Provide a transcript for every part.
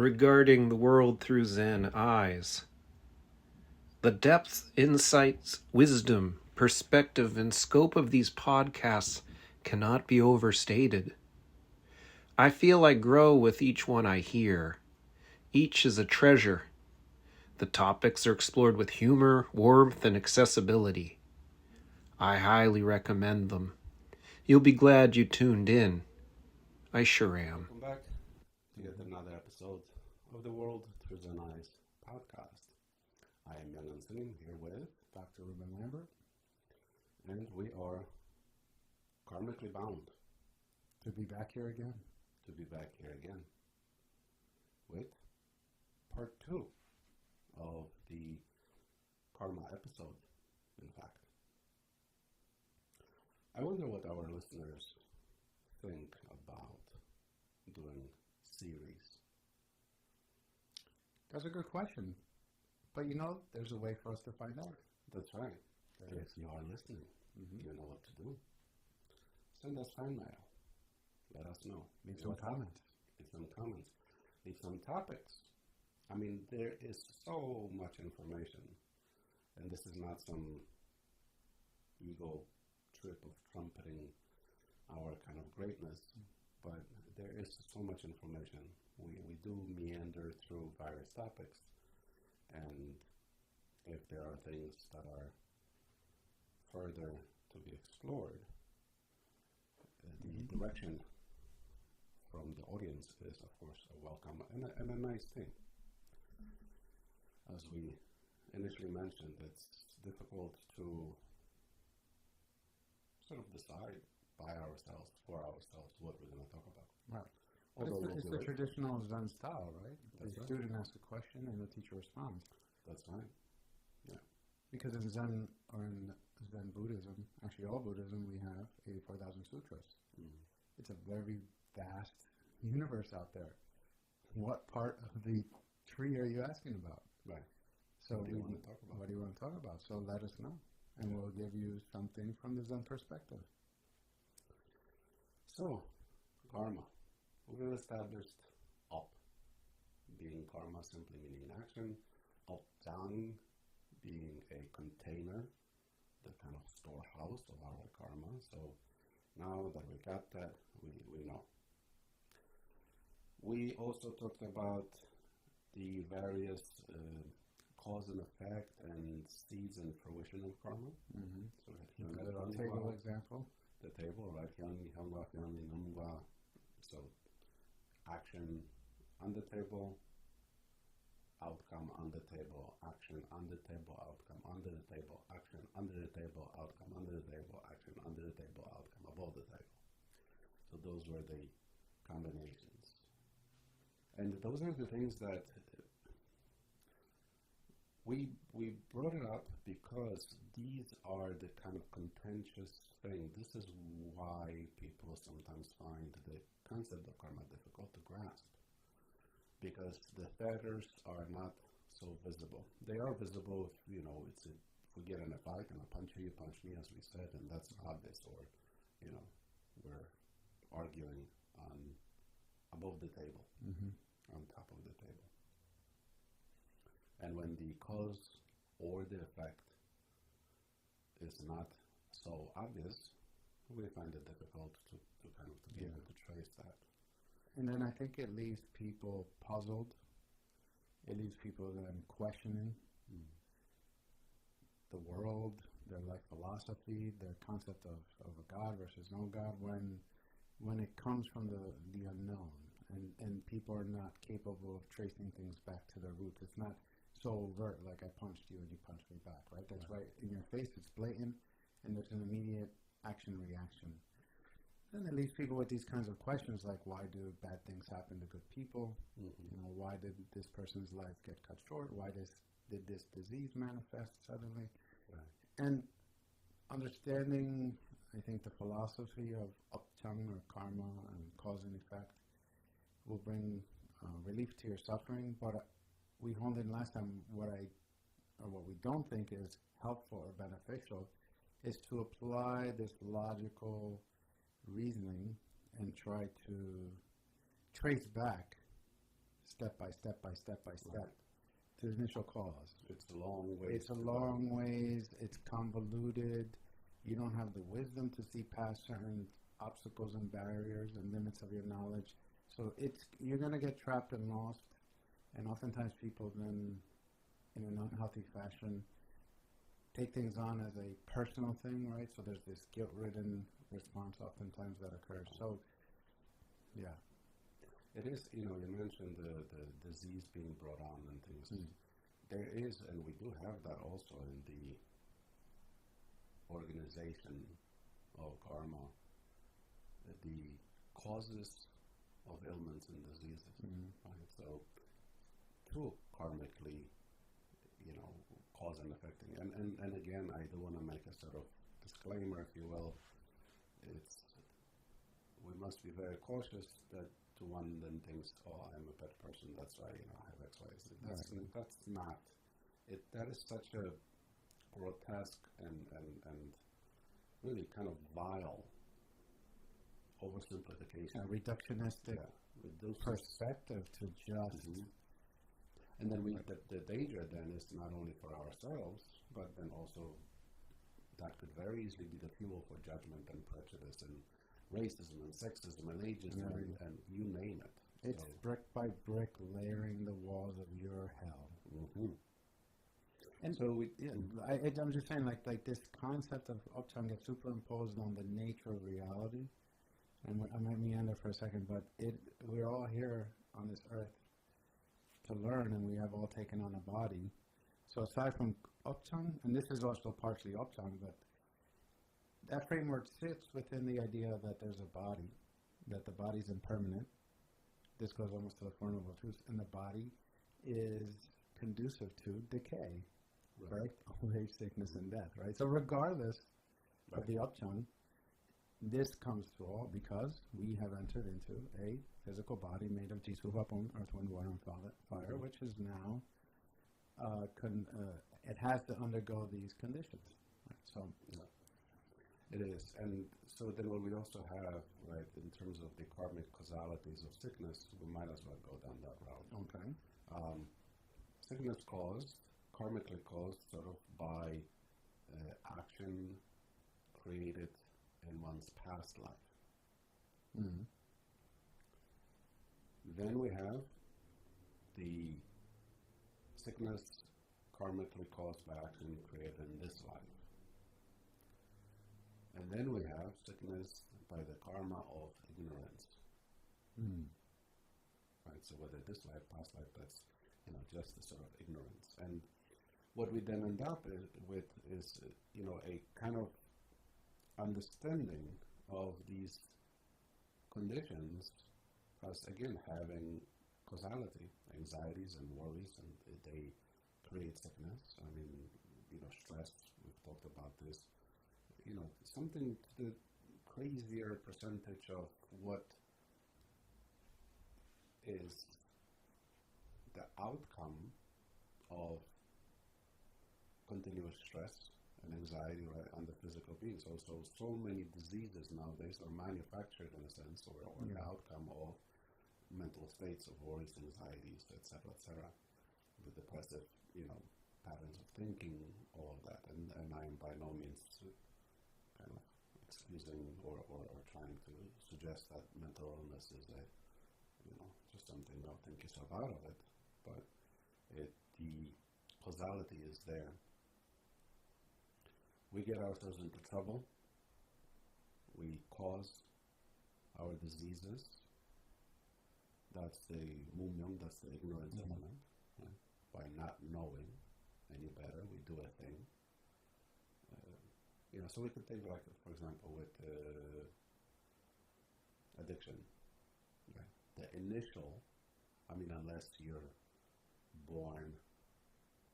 regarding the world through Zen eyes. The depth, insights, wisdom, perspective, and scope of these podcasts cannot be overstated. I feel I grow with each one I hear. Each is a treasure. The topics are explored with humor, warmth, and accessibility. I highly recommend them. You'll be glad you tuned in. I sure am. Welcome back to yet another episode of the World Through Zen Eyes podcast. I am Young and Singing here with Dr. Ruben Lambert, and we are karmically bound to be back here again. With part 2 of the karma episode, in fact. I wonder what our listeners think about doing series. That's a good question. But there's a way for us to find out. That's right. If you are listening, you know what to do. Send us fan mail. Let us know. Leave some comments. Leave some topics. I mean, there is so much information. And this is not some ego trip of trumpeting our kind of greatness. But there is so much information. We do meander through various topics. And if there are things that are further to be explored, the direction from the audience is, of course, a welcome and a nice thing. As we initially mentioned, it's difficult to sort of decide by ourselves, for ourselves, what we're going to talk about. Right. It's the traditional Zen style, right? The student asks a question and the teacher responds. That's right. Yeah. Because in Zen, or in Zen Buddhism, actually all Buddhism, we have 84,000 sutras. Mm-hmm. It's a very vast universe out there. What part of the tree are you asking about? Right. So what do you want to talk about? What do you want to talk about? So let us know, and we'll give you something from the Zen perspective. So, karma. We've established up being karma simply meaning action, up down being a container, the kind of storehouse of our karma. So now that we got that, we know. We also talked about the various cause and effect and seeds and fruition of karma. Mm-hmm. So we got a table example. The table, right? So action on the table, outcome on the table, action on the table, outcome under the table, action under the table, outcome under the table, action under the table, outcome above the table. So those were the combinations. And those are the things that we brought it up because these are the kind of contentious thing. This is why people sometimes find the concept of karma difficult to grasp, because the fetters are not so visible. They are visible if, if we get in a fight and I punch you, you punch me, as we said, and that's obvious, or, we're arguing on above the table, on top of the table. And when the cause or the effect is not so obvious, we find it difficult to be able to trace that. And then I think it leaves people puzzled. It leaves people then questioning the world, their life philosophy, their concept of a God versus no God, when it comes from the unknown. And people are not capable of tracing things back to their roots. It's not so overt, like I punched you and you punched me back, right? That's right in your face. It's blatant, and there's an immediate action-reaction. And it leaves people with these kinds of questions like, why do bad things happen to good people? Mm-hmm. Why did this person's life get cut short? Why did this disease manifest suddenly? Right. And understanding, I think, the philosophy of uptung or karma and cause and effect will bring relief to your suffering. But we honed in last time what we don't think is helpful or beneficial is to apply this logical reasoning and try to trace back step by step by step by step Right. to the initial cause. It's a long way. It's a long ways. It's convoluted. You don't have the wisdom to see past certain obstacles and barriers and limits of your knowledge. So you're going to get trapped and lost. And oftentimes people then, in an unhealthy fashion, take things on as a personal thing, right? So there's this guilt-ridden response oftentimes that occurs. So, yeah. It is, you mentioned the disease being brought on and things. There is, and we do have that also in the organization of karma, the causes of ailments and diseases. Right? So, true karmically, cause and effecting. And again, I do want to make a sort of disclaimer, if you will. We must be very cautious that to one then thinks, oh, I'm a bad person, that's why I have X, Y, Z. That's not it. That is such a grotesque and really kind of vile oversimplification. A reductionistic perspective to just. And then the danger then is not only for ourselves, but then also that could very easily be the fuel for judgment and prejudice and racism and sexism and ageism and you name it. It's brick by brick layering the walls of your hell. And so I'm just saying, like this concept of uptown gets superimposed on the nature of reality. And I might meander for a second, but we're all here on this earth to learn, and we have all taken on a body. So aside from uptown, and this is also partially uptown, but that framework sits within the idea that there's a body, that the body's impermanent. This goes almost to the Four Noble Truths, and the body is conducive to decay, right? Old age, sickness, and death, right? So regardless of the uptown, this comes to all because we have entered into a physical body made of Jisoo Vapon, Earth, Wind, Water, and Fire, which is now, it has to undergo these conditions. Right? So, it is. And so then what we also have, right, in terms of the karmic causalities of sickness, we might as well go down that route. Okay. Sickness caused, karmically caused, sort of by action created in one's past life. Then we have the sickness karmically caused by action created in this life. And then we have sickness by the karma of ignorance. Right, so whether this life, past life, that's just the sort of ignorance. And what we then end up with is a kind of understanding of these conditions as, again, having causality, anxieties and worries, and they create sickness. I mean, stress, we've talked about this. Something to the crazier percentage of what is the outcome of continuous stress and anxiety, right, on the physical being. So many diseases nowadays are manufactured in a sense, or the outcome of mental states of worries, anxieties, etc., the depressive, patterns of thinking, all of that. And I am by no means kind of excusing or trying to suggest that mental illness is just something, don't think yourself out of it, but the causality is there. We get ourselves into trouble. We cause our diseases. That's the mumyong, that's the ignorance element. Right? By not knowing any better, we do a thing. So we could take, like, for example, with addiction. Right? The initial, unless you're born,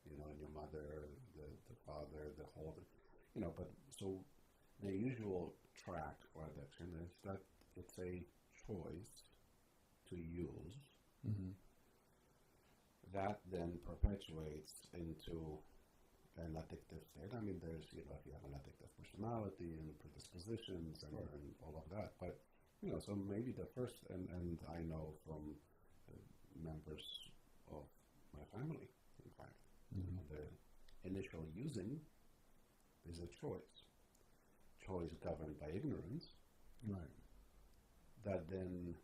and your mother, the father, the whole, but so the usual track for addiction is that it's a choice to use that then perpetuates into an addictive state. There's, if you have an addictive personality and predispositions and all of that, but, so maybe the first, and I know from members of my family, in fact. The initial using is a choice. Choice governed by ignorance. Right. That then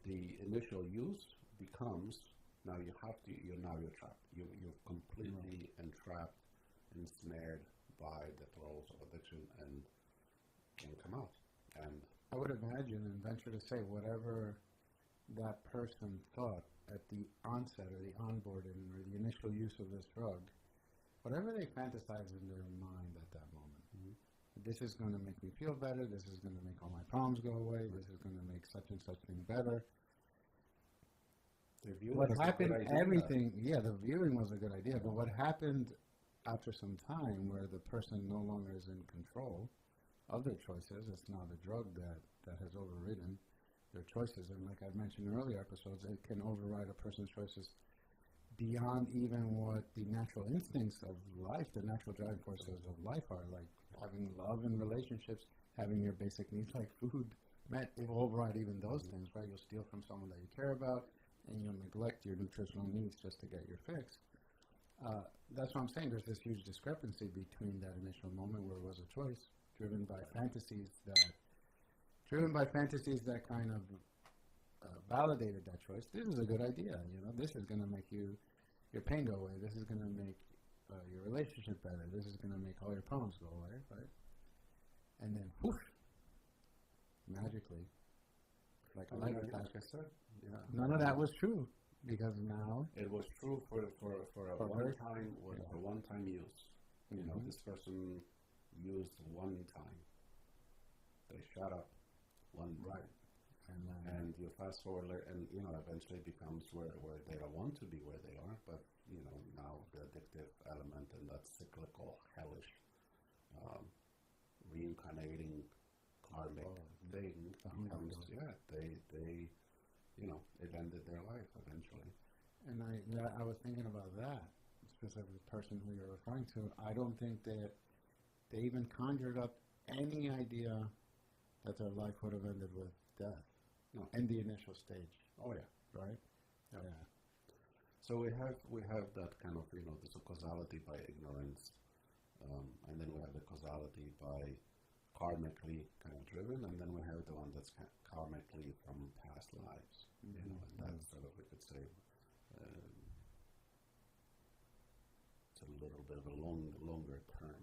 the initial use becomes, now you're trapped. You're completely entrapped, ensnared by the throes of addiction and can't come out. And I would imagine and venture to say whatever that person thought at the onset or the onboarding or the initial use of this drug, whatever they fantasize in their mind at that moment. This is going to make me feel better. This is going to make all my problems go away. This is going to make such and such thing better. What happened, the viewing was a good idea, but what happened after some time where the person no longer is in control of their choices, it's now the drug that has overridden their choices. And like I mentioned in earlier episodes, it can override a person's choices beyond even what the natural instincts of life, the natural driving forces of life are, like having love and relationships, having your basic needs like food met. It will override even those things, right? You'll steal from someone that you care about, and you'll neglect your nutritional needs just to get your fix. That's what I'm saying. There's this huge discrepancy between that initial moment where it was a choice driven by fantasies that kind of validated that choice. This is a good idea. This is going to make your pain go away. This is going to make your relationship better. This is going to make all your problems go away, right? And then, poof, magically, like a light attack. Like I said, none of that was true because now it was true for a one-time use. This person used one time. They shut up one time. And you fast forward, and eventually it becomes where they don't want to be where they are, but now the addictive element and that cyclical, hellish, reincarnating karmic thing becomes, they it ended their life eventually. And I was thinking about that specific person who you're referring to. I don't think that they even conjured up any idea that their life would have ended with death. No. In the initial stage. Oh yeah. Right? Yeah. So we have that kind of, this causality by ignorance, and then we have the causality by karmically kind of driven, and then we have the one that's karmically from past lives. And that's sort of, we could say, it's a little bit of a longer term.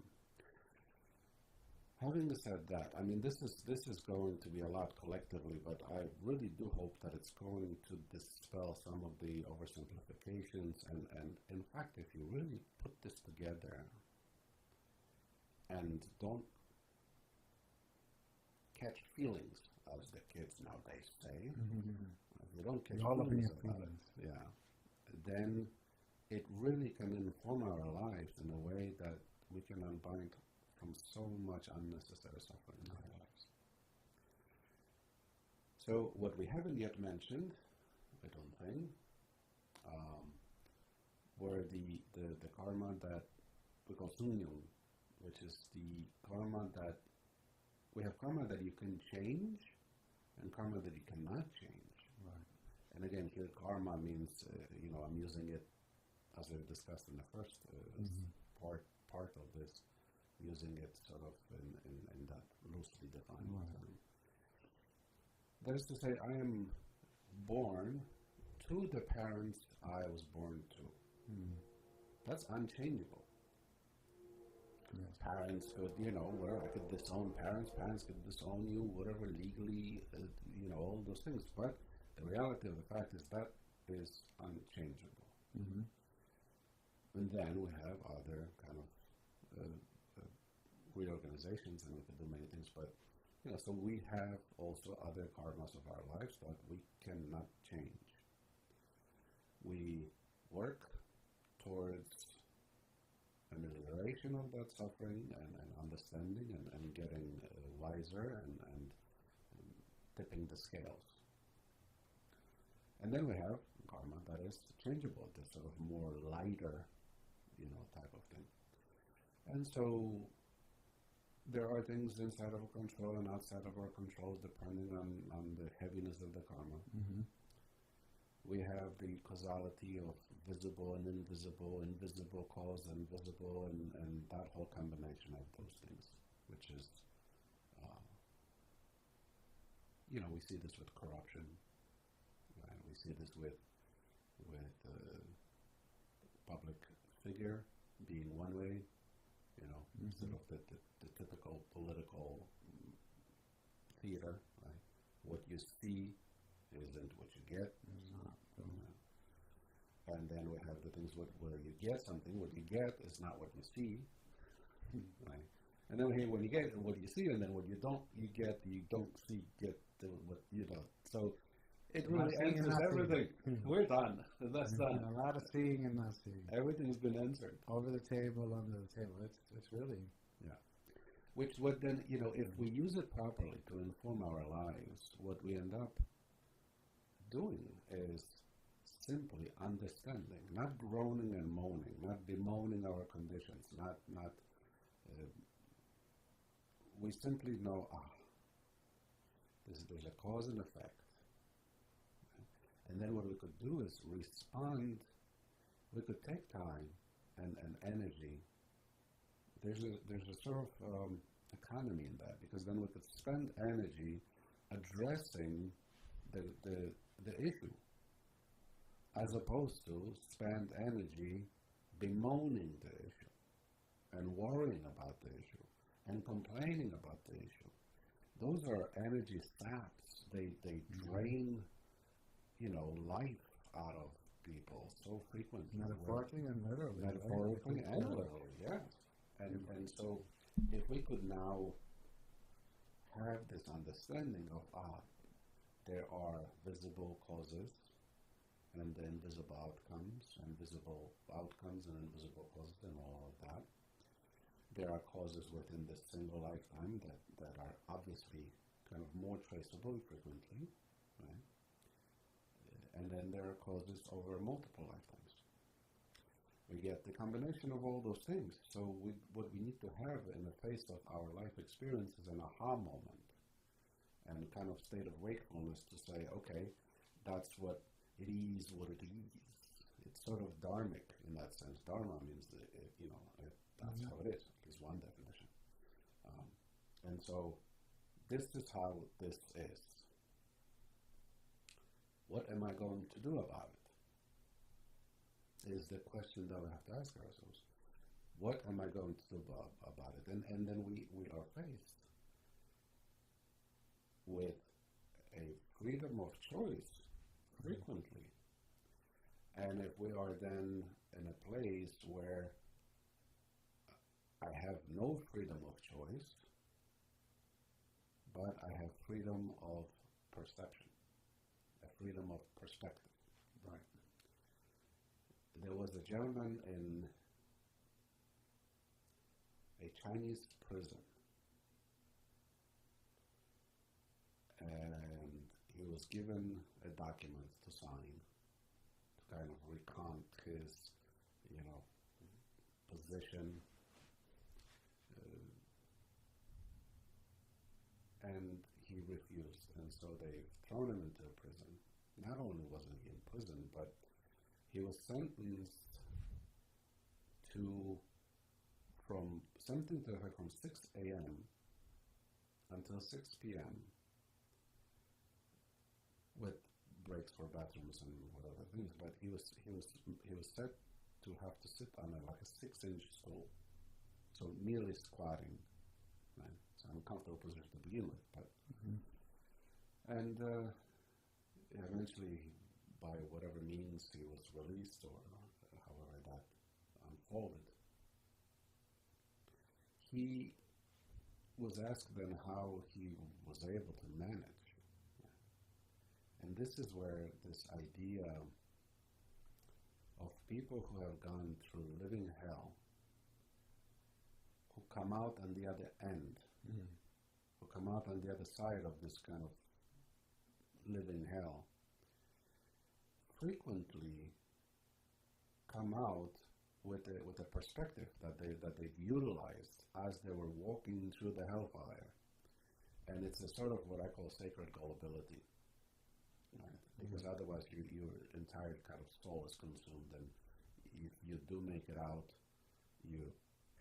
Having said that, I mean, this is going to be a lot collectively, but I really do hope that it's going to dispel some of the oversimplifications. And in fact, if you really put this together and don't catch feelings, as the kids nowadays say, if you don't catch feelings about it, then it really can inform our lives in a way that we can unbind from so much unnecessary suffering in our lives. So what we haven't yet mentioned, I don't think, were the karma that we call sunyum, which is the karma that we have karma that you can change and karma that you cannot change. Right. And again, here karma means, I'm using it as we discussed in the first part of this, using it sort of in that loosely defined term. That is to say, I am born to the parents I was born to. That's unchangeable. Yes. Parents could, whatever, I could disown parents could disown you, whatever, legally, all those things. But the reality of the fact is that is unchangeable. And then we have other kind of reorganizations, and we can do many things, but so we have also other karmas of our lives that we cannot change. We work towards amelioration of that suffering and understanding and getting wiser and tipping the scales. And then we have karma that is changeable, this sort of more lighter, type of thing. And so there are things inside of our control and outside of our control depending on the heaviness of the karma. We have the causality of visible and invisible, invisible cause and visible, and that whole combination of those things, which is, we see this with corruption, right? We see this with public figure being one way, sort of the typical political theater, right? What you see isn't what you get. And then we have the things where you get something, what you get is not what you see, right? And then here, when you get what you see, and then what you don't see, get what you don't. So it really answers everything. We're done. That's done. A lot of seeing and not seeing. Everything's been answered. Over the table, under the table. It's really... Yeah. Which what then, if we use it properly to inform our lives, what we end up doing is simply understanding, not groaning and moaning, not bemoaning our conditions, not we simply know, there's a cause and effect. And then what we could do is respond. We could take time and energy. There's a sort of economy in that, because then we could spend energy addressing the issue, as opposed to spend energy bemoaning the issue and worrying about the issue and complaining about the issue. Those are energy saps. They drain, life out of people so frequently. Metaphorically and literally. Metaphorically and literally, yes. And so if we could now have this understanding of, there are visible causes and the invisible outcomes, and visible outcomes and invisible causes and all of that. There are causes within this single lifetime that are obviously kind of more traceable frequently, right? And then there are causes over multiple lifetimes. We get the combination of all those things. So what we need to have in the face of our life experience is an aha moment and kind of state of wakefulness to say, okay, that's what it is, what it is. It's sort of dharmic in that sense. Dharma means, that's how it is, is one definition. And so this is how this is. What am I going to do about it? Is the question that we have to ask ourselves. What am I going to do about it? And then we are faced with a freedom of choice frequently. And if we are then in a place where I have no freedom of choice, but I have freedom of perception, a freedom of perspective. Right. There was a gentleman in a Chinese prison, and he was given a document to sign to kind of recount his, position. And he refused, and so they've thrown him into a prison. Not only wasn't he in prison, but he was sentenced to from 6 a.m. until 6 p.m. with breaks for bathrooms and whatever things. But he was set to have to sit on a 6-inch stool, so nearly squatting. Right? It's an uncomfortable position to begin with, but and eventually, by whatever means, he was released, or however that unfolded. He was asked then how he was able to manage, and this is where this idea of people who have gone through living hell, who come out on the other end, who come out on the other side of this kind of living hell, frequently come out with a perspective that they've utilized as they were walking through the hellfire, and it's a sort of what I call sacred gullibility. Right? because otherwise your entire kind of soul is consumed, and if you do make it out, you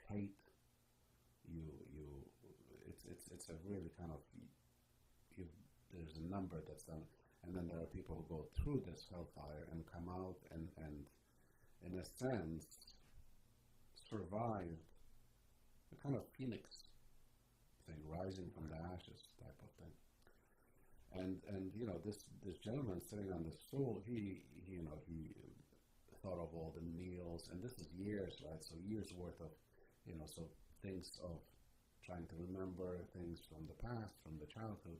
hate, it's a really kind of, there's a number that's done, and then there are people who go through this hellfire and come out and in a sense survive a kind of phoenix thing, rising from the ashes type of thing. And you know, this gentleman sitting on the stool, he thought of all the meals, and this is years, right? So years worth of, so things of trying to remember things from the past, from the childhood,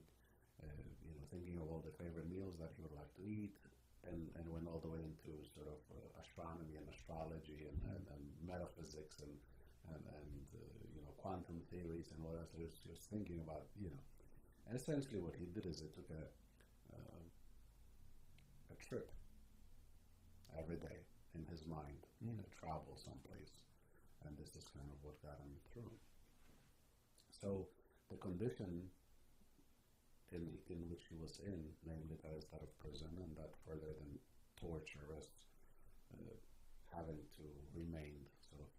thinking of all the favorite meals that he would like to eat, and went all the way into sort of astronomy and astrology and metaphysics and quantum theories and all that. So he was thinking about, and essentially what he did is he took a trip every day in his mind, travel someplace, and this is kind of what got him through. So the condition in which he was in, namely that is that of prison, and that further than torture is having to remain sort of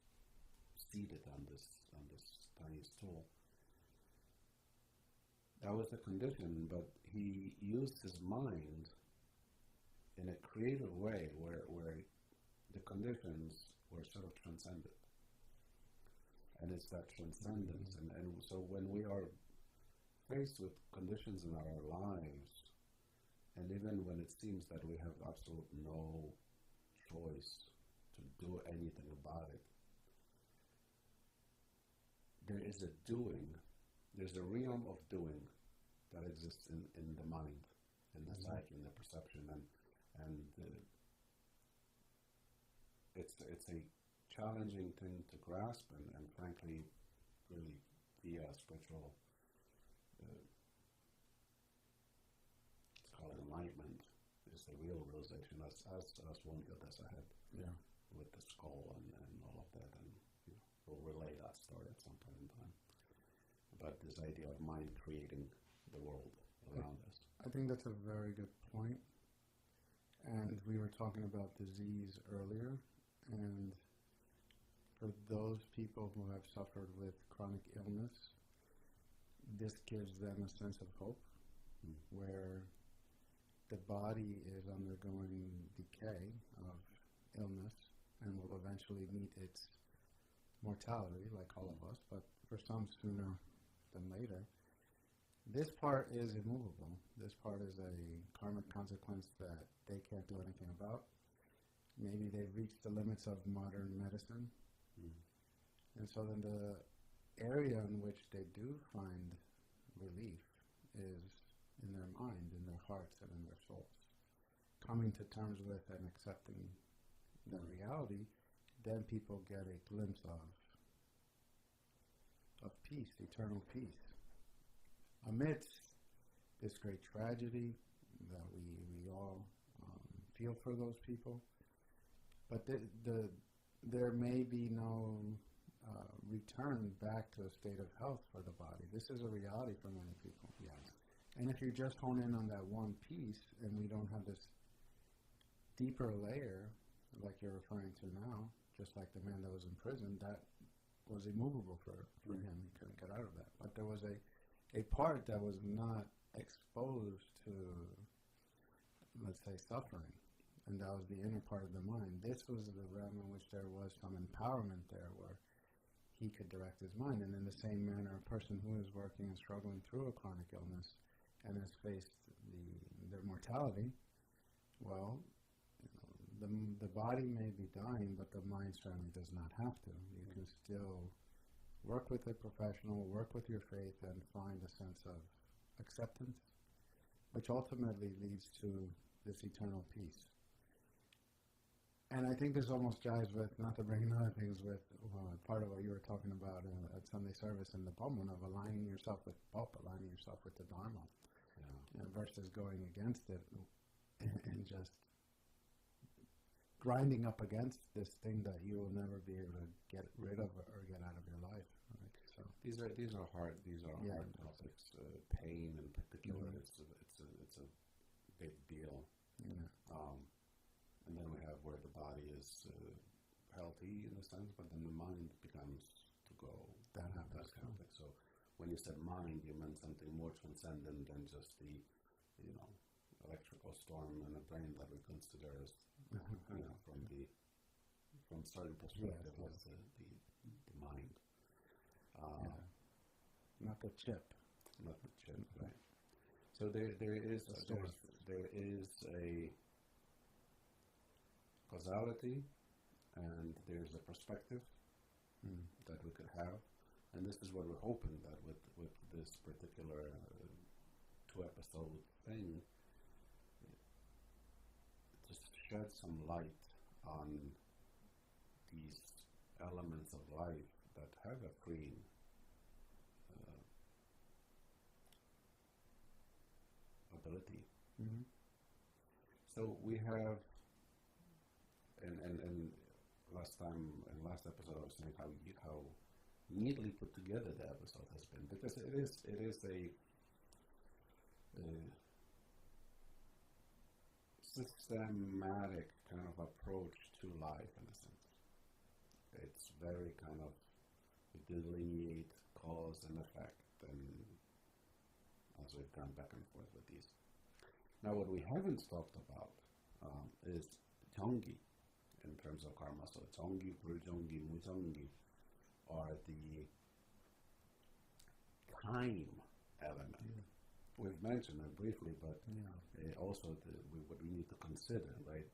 seated on this tiny stool. That was the condition, but he used his mind in a creative way where the conditions were sort of transcended. And it's that transcendence. And so when we are faced with conditions in our lives, and even when it seems that we have absolutely no choice to do anything about it, there is a doing, there's a realm of doing that exists in the mind, in the psyche, in the perception, and it's a challenging thing to grasp, and frankly, really via spiritual, let's call it enlightenment, is the real realization, as one Goddess ahead, with the skull and all of that, and we'll relay that story at some point in time. But this idea of mind creating the world around us. I think that's a very good point. And we were talking about disease earlier, and for those people who have suffered with chronic illness, this gives them a sense of hope, where the body is undergoing decay of illness and will eventually meet its mortality, like all of us, but for some sooner than later. This part is immovable. This part is a karmic consequence that they can't do anything about. Maybe they've reached the limits of modern medicine. And so then the area in which they do find relief is in their mind, in their hearts, and in their souls. Coming to terms with and accepting the reality, then people get a glimpse of peace, eternal peace. Amidst this great tragedy that we all feel for those people, but there may be no return back to a state of health for the body. This is a reality for many people. Yes. And if you just hone in on that one piece, and we don't have this deeper layer, like you're referring to now, just like the man that was in prison, that was immovable for him. He couldn't get out of that. But there was a part that was not exposed to, let's say, suffering, and that was the inner part of the mind. This was the realm in which there was some empowerment there, where he could direct his mind. And in the same manner, a person who is working and struggling through a chronic illness and has faced their mortality, well, the body may be dying, but the mind certainly does not have to. You can still work with a professional, work with your faith, and find a sense of acceptance, which ultimately leads to this eternal peace. And I think this almost jives with, not to bring in other things, with part of what you were talking about at Sunday service in the Bowman, of aligning yourself with Bob, aligning yourself with the Dharma, versus going against it and just grinding up against this thing that you will never be able to get rid of or get out of your life. Right? So these are hard topics. Pain in particular, it's a big deal. Yeah. And then we have where the body is healthy in a sense, but then the mind becomes to go. That happens. That kind of thing. So when you said mind, you meant something more transcendent than just the, electrical storm in the brain that we consider as, from starting perspective as the mind. Not the chip. Not the chip, right? So there is a causality, and there's a perspective that we could have, and this is what we're hoping that with this particular 2-episode thing, just shed some light on these elements of life that have a free ability. Mm-hmm. So we have, and last episode I was saying how neatly put together the episode has been, because it is a systematic kind of approach to life in a sense. It's very kind of delineate cause and effect, and as we've gone back and forth with these. Now, what we haven't talked about is Chongi in terms of karma. So Chongi, Purjongi, Mujongi are the time element. Yeah. We've mentioned it briefly, but also what we need to consider, right?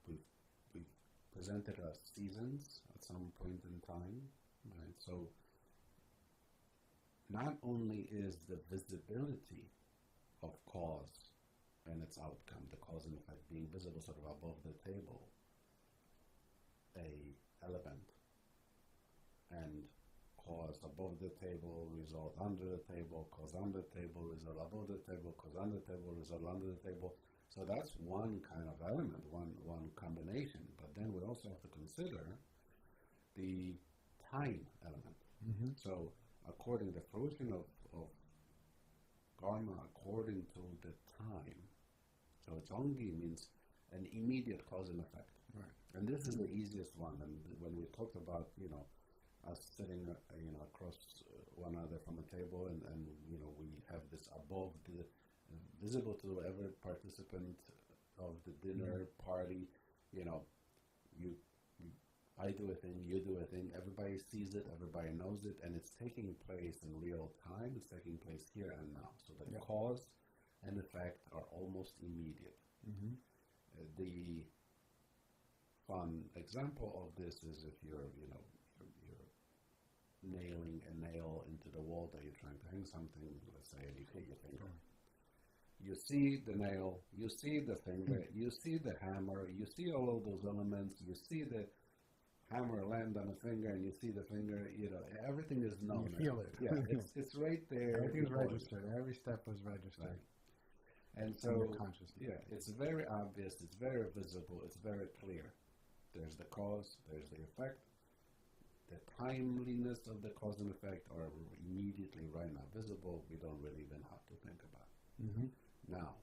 We've presented as seasons at some point in time, right? So not only is the visibility of cause and its outcome, the cause and effect being visible sort of above the table, a element, and cause above the table, result under the table, cause under the table, result above the table, cause under the table, result under the table. So that's one kind of element, one combination. But then we also have to consider the time element. Mm-hmm. So according to the fruition of karma, according to the time. So Chongi means an immediate cause and effect. Right. And this is the easiest one. And when we talked about, us sitting, across one another from a table, and we have this above the visible to every participant of the dinner party. I do a thing, you do a thing, everybody sees it, everybody knows it, and it's taking place in real time. It's taking place here and now. So the cause and effect are almost immediate. Mm-hmm. The fun example of this is if you're nailing a nail into the wall that you're trying to hang something, let's say, and you hit your finger. You see the nail, you see the finger, you see the hammer, you see all of those elements, you see the hammer land on the finger, and you see the finger, everything is known. You feel it. Yeah, it's right there. Everything's registered. Every step was registered. Right. And so, consciousness. It's very obvious, it's very visible, it's very clear. There's the cause, there's the effect. The timeliness of the cause and effect are immediately right now visible. We don't really even have to think about it. Mm-hmm. Now,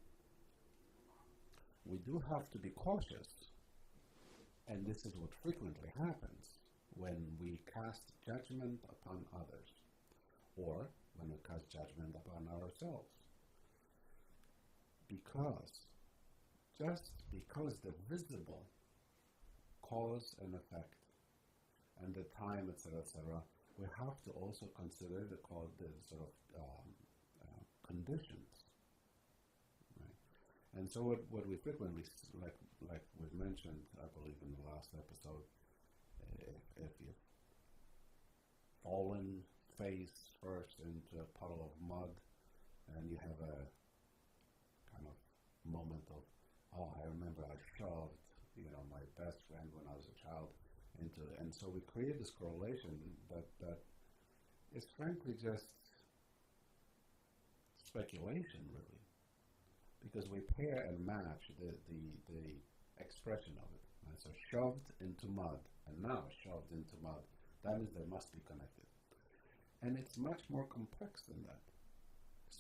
we do have to be cautious, and this is what frequently happens when we cast judgment upon others, or when we cast judgment upon ourselves. Just because the visible cause and effect and the time, etc., we have to also consider the sort of conditions, right? And so what we frequently, like we've mentioned, I believe in the last episode, if you've fallen face first into a puddle of mud, and you have a kind of moment of, I remember I shoved, my best friend when I was a child into it. And so we create this correlation that is frankly just speculation, really, because we pair and match the expression of it. Right? So shoved into mud, and now shoved into mud, that means they must be connected. And it's much more complex than that.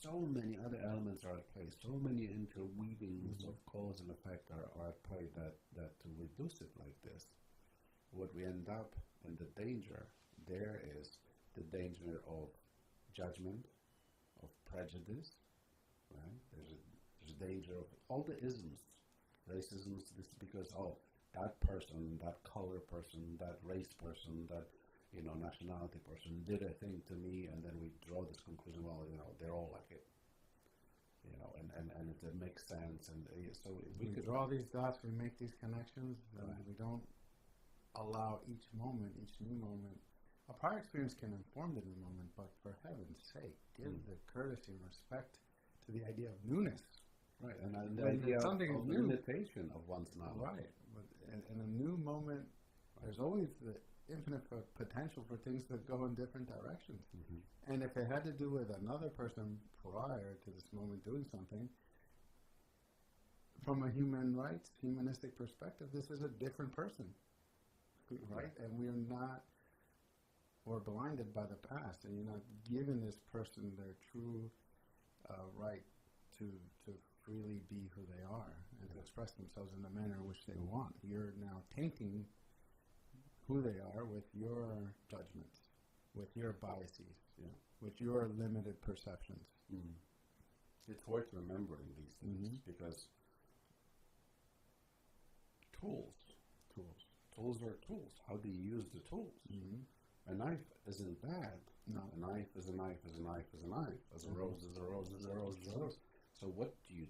so many other elements are at play, so many interweavings of cause and effect are at play that to reduce it like this, what we end up in the danger there is the danger of judgment, of prejudice, right? There's a danger of all the isms, racisms, this because, that person, that color person, that race person, that nationality person did a thing to me, and then we draw this conclusion, they're all like it. And it makes sense. And so we could draw these dots, we make these connections, and we don't allow each moment, each new moment. A prior experience can inform the new moment, but for heaven's sake, give the courtesy and respect to the idea of newness. Right, and the idea something of new. limitation of one's knowledge. Right, but in a new moment, there's always the infinite potential for things to go in different directions. Mm-hmm. And if it had to do with another person prior to this moment doing something, from a humanistic perspective, this is a different person, right? And we're blinded by the past, and you're not giving this person their true right to freely be who they are and to express themselves in the manner in which they want. You're now tainting who they are with your judgments, with your biases, with your limited perceptions. Mm. It's worth remembering these things because tools are tools. How do you use the tools? Mm-hmm. A knife isn't bad. No. A knife is a knife is a knife is a knife. As a rose is a rose is a rose is a rose. So what do you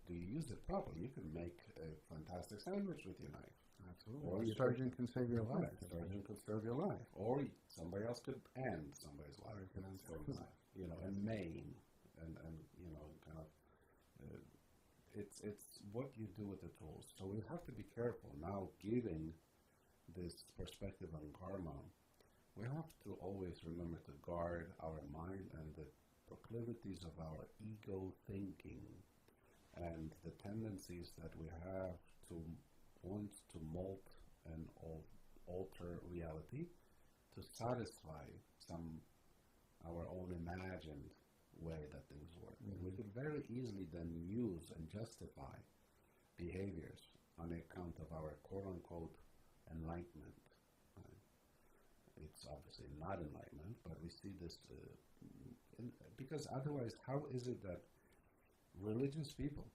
use it properly? You can make a fantastic sandwich with your knife. Absolutely. Or a surgeon can save your life. A surgeon could serve your life. Or somebody else could end somebody's life. Or can end somebody's life. And maim and kind of it's what you do with the tools. So we have to be careful now giving this perspective on karma. We have to always remember to guard our mind and the proclivities of our ego thinking and the tendencies that we have to want to mold and alter reality to satisfy our own imagined way that things work. Mm-hmm. We could very easily then use and justify behaviors on account of our quote-unquote enlightenment. It's obviously not enlightenment, but we see this because otherwise, how is it that religious people,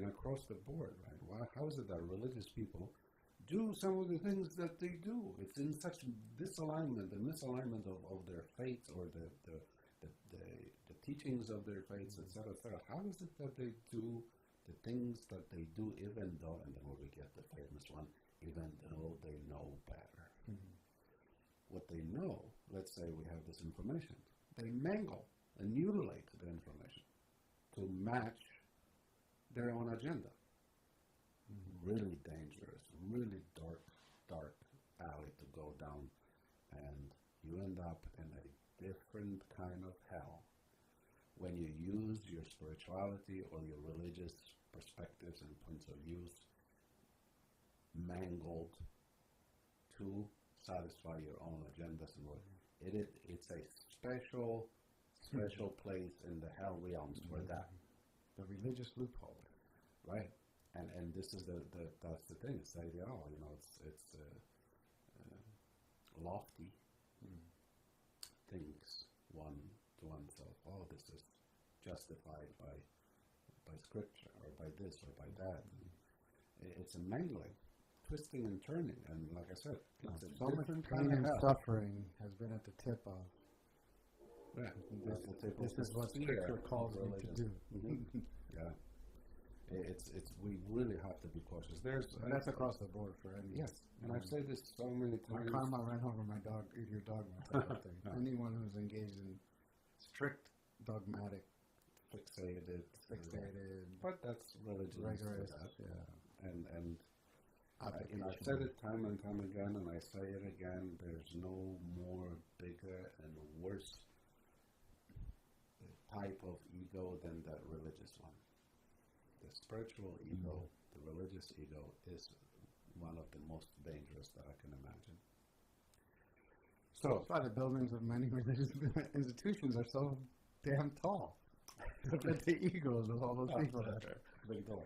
across the board, right? How is it that religious people do some of the things that they do? It's in such disalignment and misalignment of their faith or the teachings of their faiths, etc., etc. How is it that they do the things that they do, even though, and then we get the famous one, even though they know better? Mm-hmm. What they know, let's say we have this information, they mangle and mutilate the information to match their own agenda. Mm-hmm. Really dangerous, really dark alley to go down, and you end up in a different kind of hell when you use your spirituality or your religious perspectives and points of views mangled to satisfy your own agendas and what it's a special place in the hell realms for that. The religious loophole, right? And this is that's the thing. It's the idea. It's lofty things one to oneself. Oh, this is justified by scripture or by this or by that. It's a mangling. Twisting and turning, and like I said, it's so much pain and suffering has been at the tip of. Yeah, this is what Scripture calls me to do. Mm-hmm. Yeah, we really have to be cautious. That's across the board for anyone. Yes, and I've said this so many times. My karma ran over my dog. Your dogma type of thing. No. Anyone who's engaged in strict dogmatic, fixated, but that's religion, rigorous, and. I've said it time and time again, and I say it again, there's no more bigger and worse type of ego than that religious one. The spiritual ego, the religious ego, is one of the most dangerous that I can imagine. So that's why the buildings of many religious institutions are so damn tall. Look at the egos of all those people. Big door.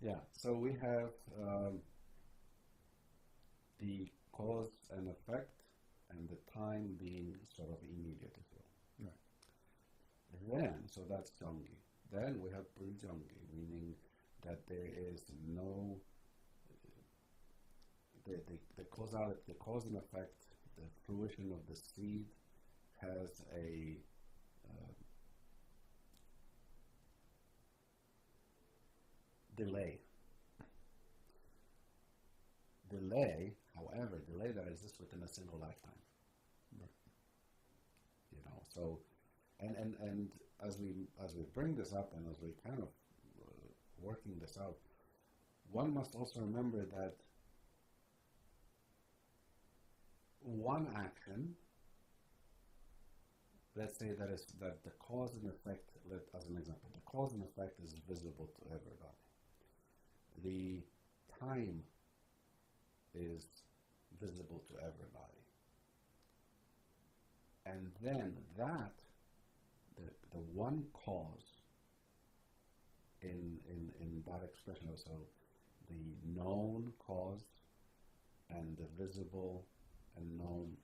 Yeah, so we have the cause and effect, and the time being sort of immediate as well. Right. Then, so that's Jungi. Then we have pre-Jungi, meaning that there is no the causality, the cause and effect, the fruition of the seed has a delay. However, delay that exists within a single lifetime. Right. You know, so and as we bring this up and as we kind of working this out, one must also remember that one action, let's say that the cause and effect, as an example, the cause and effect is visible to everybody. The time is visible to everybody. And then that, the one cause in that expression, so the known cause and the visible and known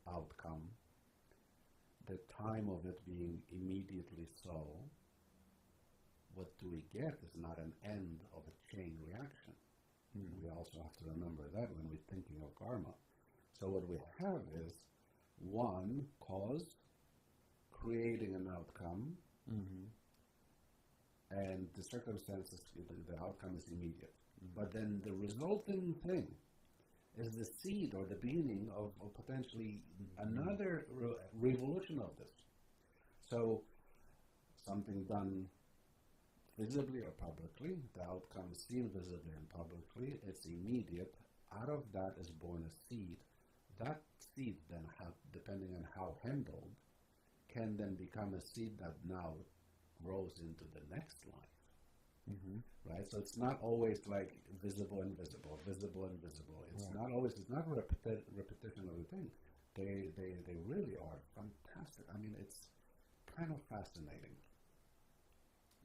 outcome, the time of it being immediately so, what do we get is not an end of a chain reaction. We also have to remember that when we're thinking of karma. So what we have is one cause creating an outcome, and the circumstances, the outcome is immediate. But then the resulting thing is the seed or the beginning of potentially another revolution of this. So something done visibly or publicly, the outcome is seen visibly and publicly, it's immediate. Out of that is born a seed. That seed then, depending on how handled, can then become a seed that now grows into the next life. Right? So it's not always like visible and visible, visible and visible. It's not always, it's not a repetition of the thing. They really are fantastic. I mean, it's kind of fascinating.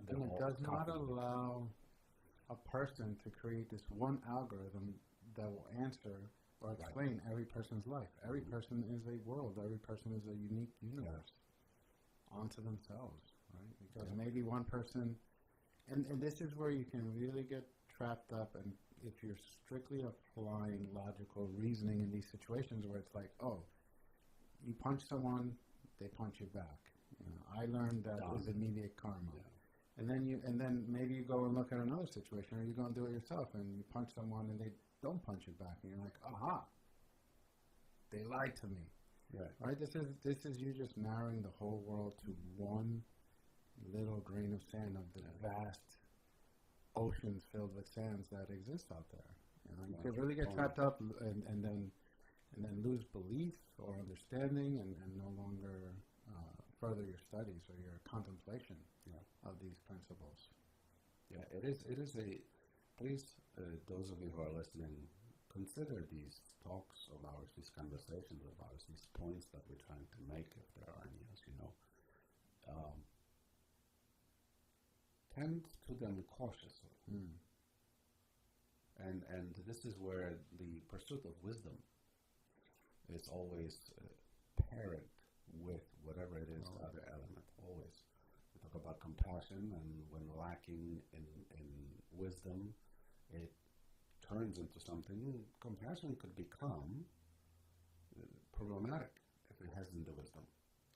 And it does not allow a person to create this one algorithm that will answer or explain every person's life. Every person is a world. Every person is a unique universe onto themselves, right? Because maybe one person, and this is where you can really get trapped up, and if you're strictly applying logical reasoning in these situations where it's like, oh, you punch someone, they punch you back. You know, I learned that is immediate karma. And then maybe you go and look at another situation, or you go and do it yourself, and you punch someone and they don't punch you back, and you're like, aha, they lied to me. Right? This is you just narrowing the whole world to one little grain of sand of the vast oceans filled with sands that exist out there. You know, you could really get trapped up and then lose belief or understanding and no longer further your studies or your contemplation of these principles. Yeah, it is a, please, those of you who are listening, consider these talks of ours, these conversations of ours, these points that we're trying to make, if there are any, as you know, tend to them cautiously. And this is where the pursuit of wisdom is always paired with whatever it is, the other element, always. We talk about compassion, and when lacking in wisdom, it turns into something. Compassion could become problematic if it hasn't the wisdom.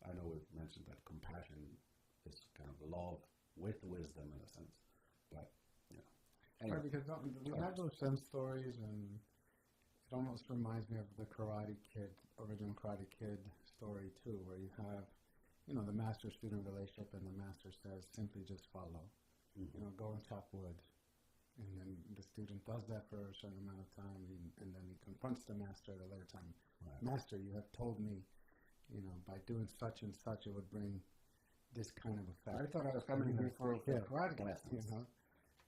I know we've mentioned that compassion is kind of love with wisdom in a sense, but anyway. Right, because we have those Zen stories, and it almost reminds me of the original Karate Kid story too, where you have, the master-student relationship, and the master says, simply just follow. Go and chop wood. And then the student does that for a certain amount of time, and then he confronts the master at a later time. Master, you have told me, by doing such and such, it would bring this kind of effect. I thought I was coming here for karate lessons.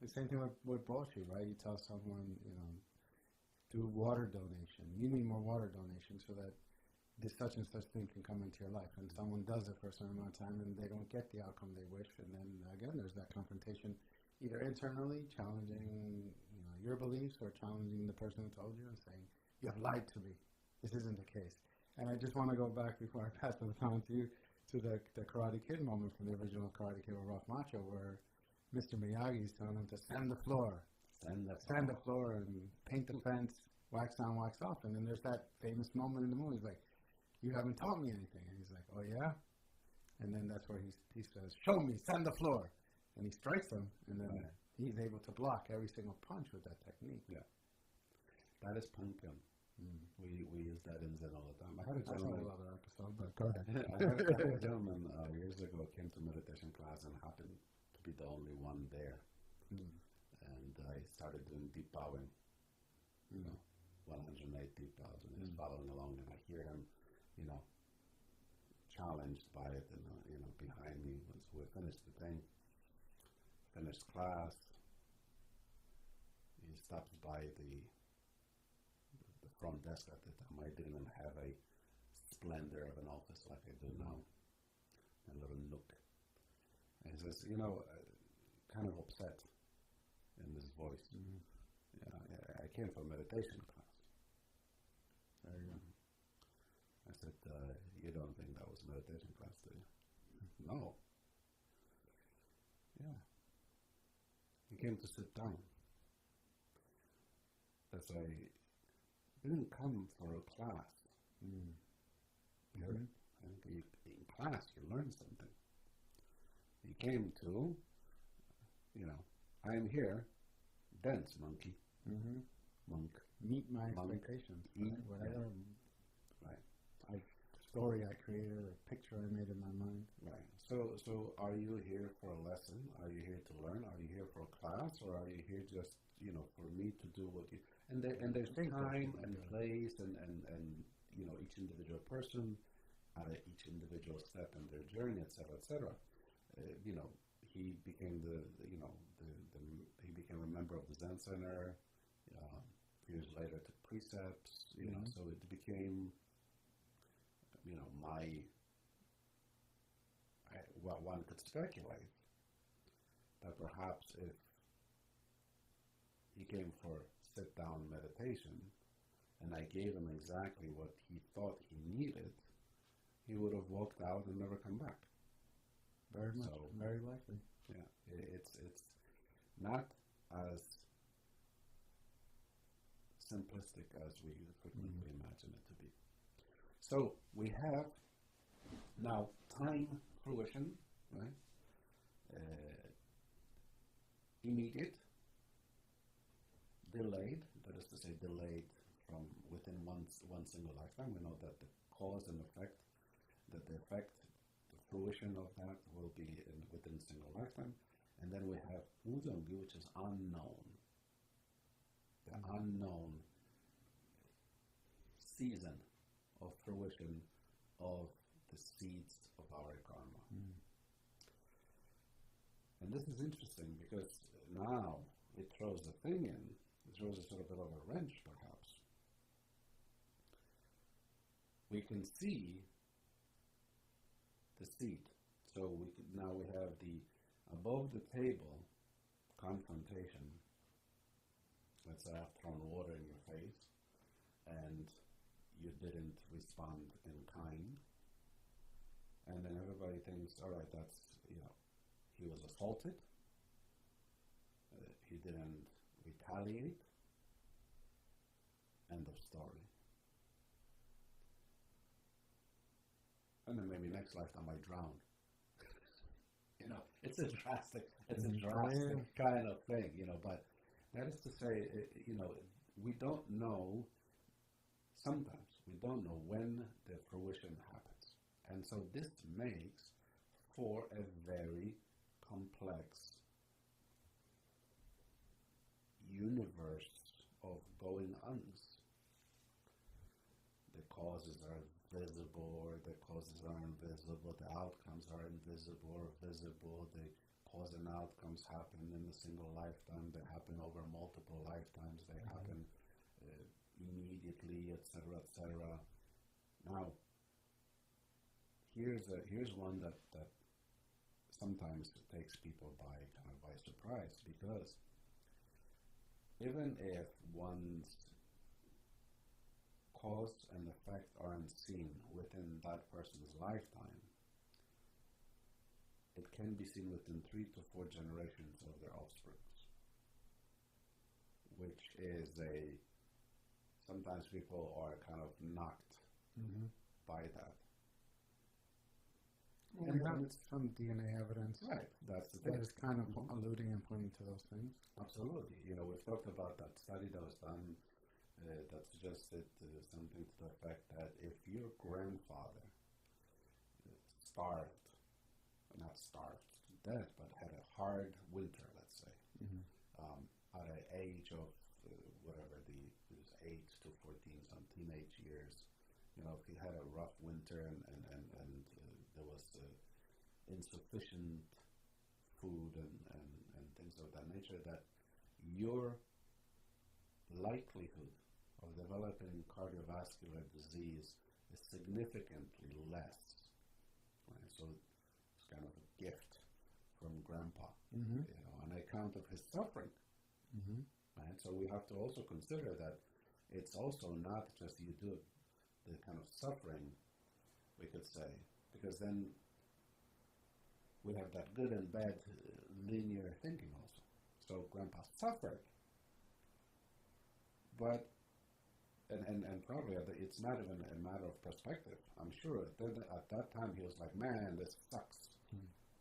The same thing with Boshi, right? You tell someone, do water donation. You need more water donation so that this such and such thing can come into your life, and someone does it for a certain amount of time, and they don't get the outcome they wish, and then again, there's that confrontation, either internally challenging, your beliefs, or challenging the person who told you and saying, "You have lied to me. This isn't the case." And I just want to go back before I pass the baton to you to the Karate Kid moment from the original Karate Kid with Ralph Macchio, where Mr. Miyagi's telling him to sand the floor, sand the floor, and paint the fence, wax on, wax off, and then there's that famous moment in the movie. He's like, "You haven't taught me anything." And he's like, "Oh, yeah?" And then that's where he says, "Show me, sand the floor." And he strikes him, and then he's able to block every single punch with that technique. Yeah. That is pumpkin. We use that in Zen all the time. I had a That's a gentleman, whole other episode, but go ahead. I had a gentleman years ago came to meditation class and happened to be the only one there. And I started doing deep bowing, 108 deep bows, and he's following along, and I hear him, challenged by it, and behind me, once we finished the thing, finished class, he stops by the front desk at the time. I didn't have a splendor of an office like I do now, a little nook. And he says, kind of upset in his voice. I came for a meditation class. There you go. I said, you don't think that was a meditation class, do you? No. Yeah. He came to sit down. That's why he didn't come for a class. In class, you learn something. He came to, I am here, dance, monkey. Monk. Meet my expectations. Whatever story I created, or picture I made in my mind. Right. So are you here for a lesson? Are you here to learn? Are you here for a class? Or are you here just, for me to do what you... And there's time and place and each individual person at each individual step in their journey, et cetera, he became he became a member of the Zen Center. Years later, took precepts. So it became, what one could speculate that perhaps if he came for sit-down meditation, and I gave him exactly what he thought he needed, he would have walked out and never come back. Very much, very likely. Yeah, it's not as simplistic as we frequently imagine it to be. So we have now time fruition, right? Immediate, delayed, that is to say delayed from within one single lifetime. We know that the cause and effect, the fruition of that will be within a single lifetime. And then we have Uzongi, which is unknown. The unknown season of fruition of the seeds of our karma. And this is interesting because now it throws a thing in, it throws a sort of bit of a wrench perhaps. We can see the seed. So now we have the above the table confrontation. Let's say I've thrown water in your face and you didn't respond in kind. And then everybody thinks, all right, that's, he was assaulted. He didn't retaliate. End of story. And then maybe next lifetime I drown. It's a drastic kind of thing, but that is to say, we don't know, sometimes we don't know when the fruition happens. And so this makes for a very complex universe of going-ons. The causes are visible or the causes are invisible, the outcomes are invisible or visible, the cause and outcomes happen in a single lifetime, they happen over multiple lifetimes, they happen immediately, etc., etc. Now, here's one that sometimes takes people by surprise, because even if one's cause and effect aren't seen within that person's lifetime, it can be seen within 3 to 4 generations of their offspring, which is sometimes people are kind of knocked by that. Well, we have some DNA evidence. Right, that's the That thing. is kind of alluding and pointing to those things. Absolutely. We've talked about that study that was done that suggested something to the effect that if your grandfather not starved to death, but had a hard winter, let's say, at an age of whatever, it was 8 to 14, some teenage years, if he had a rough winter and there was insufficient food and things of that nature, that your likelihood of developing cardiovascular disease is significantly less. Right? So it's kind of a gift from grandpa, on account of his suffering. Right? So we have to also consider that it's also not just you do the kind of suffering, we could say, because then we have that good and bad linear thinking also. So grandpa suffered, but and probably it's not even a matter of perspective. I'm sure at that time he was like, man, this sucks.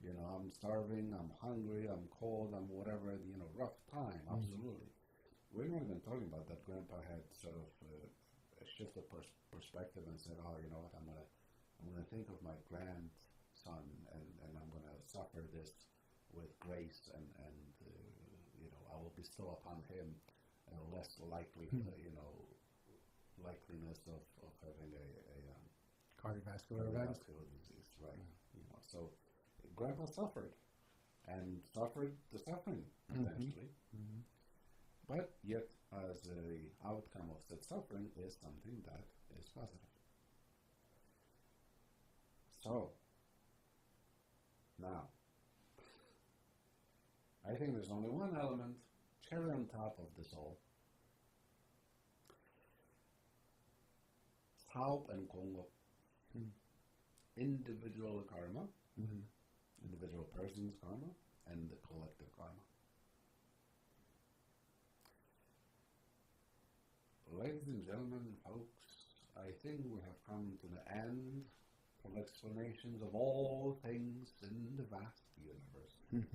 I'm starving, I'm hungry, I'm cold, I'm whatever, rough time, absolutely. We're not even talking about that. Grandpa had sort of a shift of perspective and said, oh, you know what, I'm gonna think of my grandson and I'm gonna suffer this with grace and I will bestow upon him a less likely, likeliness of having a Cardiovascular event. disease, right? So grandpa suffered and suffered the suffering eventually, but yet as a outcome of that suffering is something that is positive. So now, I think there's only one element, cherry on top of this all. Taup and Kongo. Individual karma, individual person's karma, and the collective karma. Ladies and gentlemen, folks, I think we have come to the end of explanations of all things in the vast universe.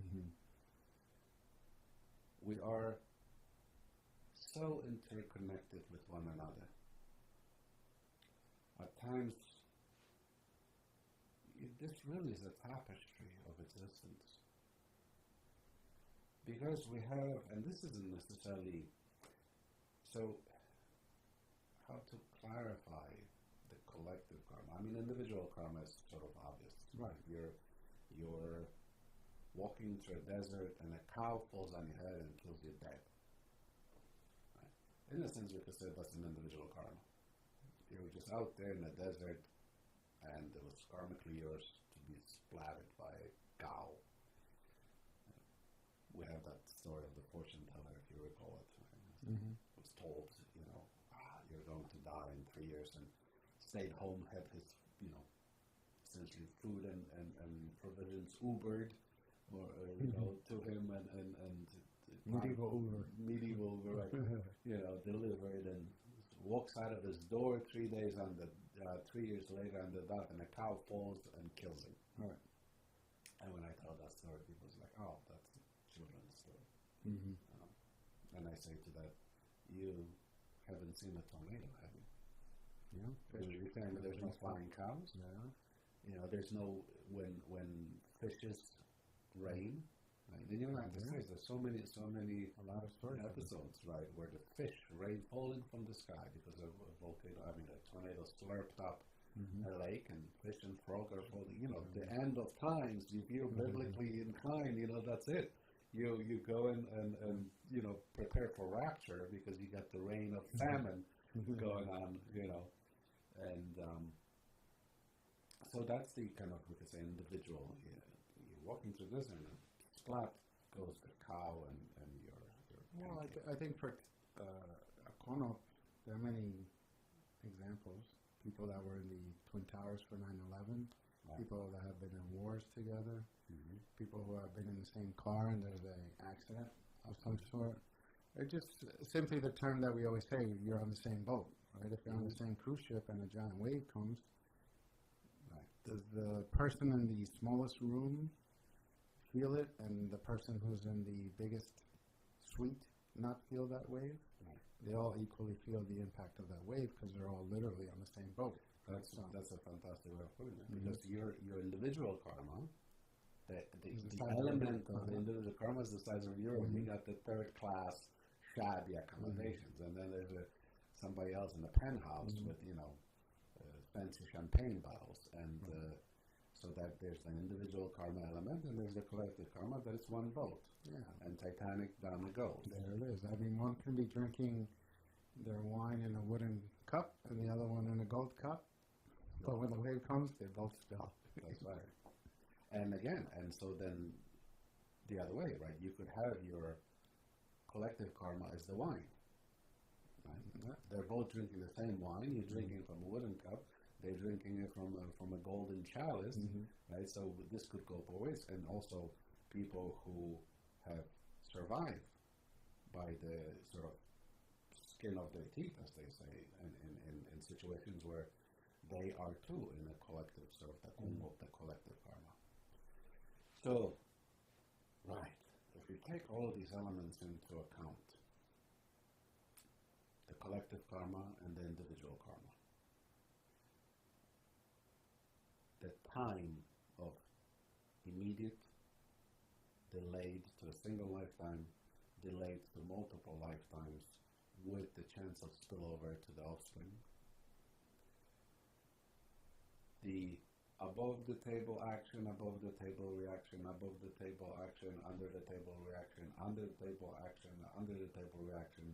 We are so interconnected with one another. At times, this really is a tapestry of existence. Because we have, and this isn't necessarily, so how to clarify the collective karma? I mean, individual karma is sort of obvious. Right. You're walking through a desert and a cow falls on your head and kills you dead. Right? In a sense, we could say that's an individual karma. You were just out there in the desert and it was karmically yours to be splattered by a cow. We have that story of the fortune teller, if you recall it. Right? Was told, you're going to die in 3 years, and stayed home, had his, essentially food and provisions Ubered, or to him, and Medieval Uber. Medieval Uber, right? Delivered, and walks out of his door 3 days on the 3 years later on the dot, and a cow falls and kills him. Right. And when I tell that story, people was like, "Oh, that's a children's story." And I say to that, "You haven't seen a tornado, have you? Yeah. You're saying there's no flying cows? Yeah. There's no when fishes rain." Right? In the United States, there's so many A lot of stories. episodes, right, where the fish rain falling from the sky because of a volcano. I mean, a tornado slurped up a lake, and fish and frog are falling. The end of times. If you're biblically inclined, that's it. You go and prepare for rapture because you got the reign of famine going on. And so that's the kind of, we could say, individual. You're walking through this and splat goes the cow and your Well, I think for Kono, there are many examples. People that were in the Twin Towers for 9/11, people that have been in wars together, people who have been in the same car and there's an accident of some sort. It's just simply the term that we always say, you're on the same boat, right? If you're on the same cruise ship and a giant wave comes, does the person in the smallest room feel it and the person who's in the biggest suite not feel that wave? They all equally feel the impact of that wave because they're all literally on the same boat. That's a fantastic way of putting it. Because your individual karma, the element of the individual karma is the size of your room. You got the third class shabby accommodations, and then there's somebody else in the penthouse with fancy champagne bottles, and so that there's an individual karma element, and there's the collective karma that it's one boat. Yeah. And Titanic down it goes. There it is. I mean, one can be drinking their wine in a wooden cup and the other one in a gold cup, but when the wave comes, they both spill. That's right. And again, and so then the other way, right? You could have your collective karma as the wine. Right? Yeah. They're both drinking the same wine. You're drinking from a wooden cup. They're drinking it from a golden chalice, right? So this could go both ways. And also people who have survived by the sort of skin of their teeth, as they say, in situations where they are too in a collective sort of the collective karma. So, right, if we take all of these elements into account, the collective karma and the individual karma, the time of immediate, delayed to a single lifetime, delayed to multiple lifetimes, with the chance of spillover to the offspring. The above the table action, above the table reaction, above the table action, under the table reaction, under the table action, under the table reaction,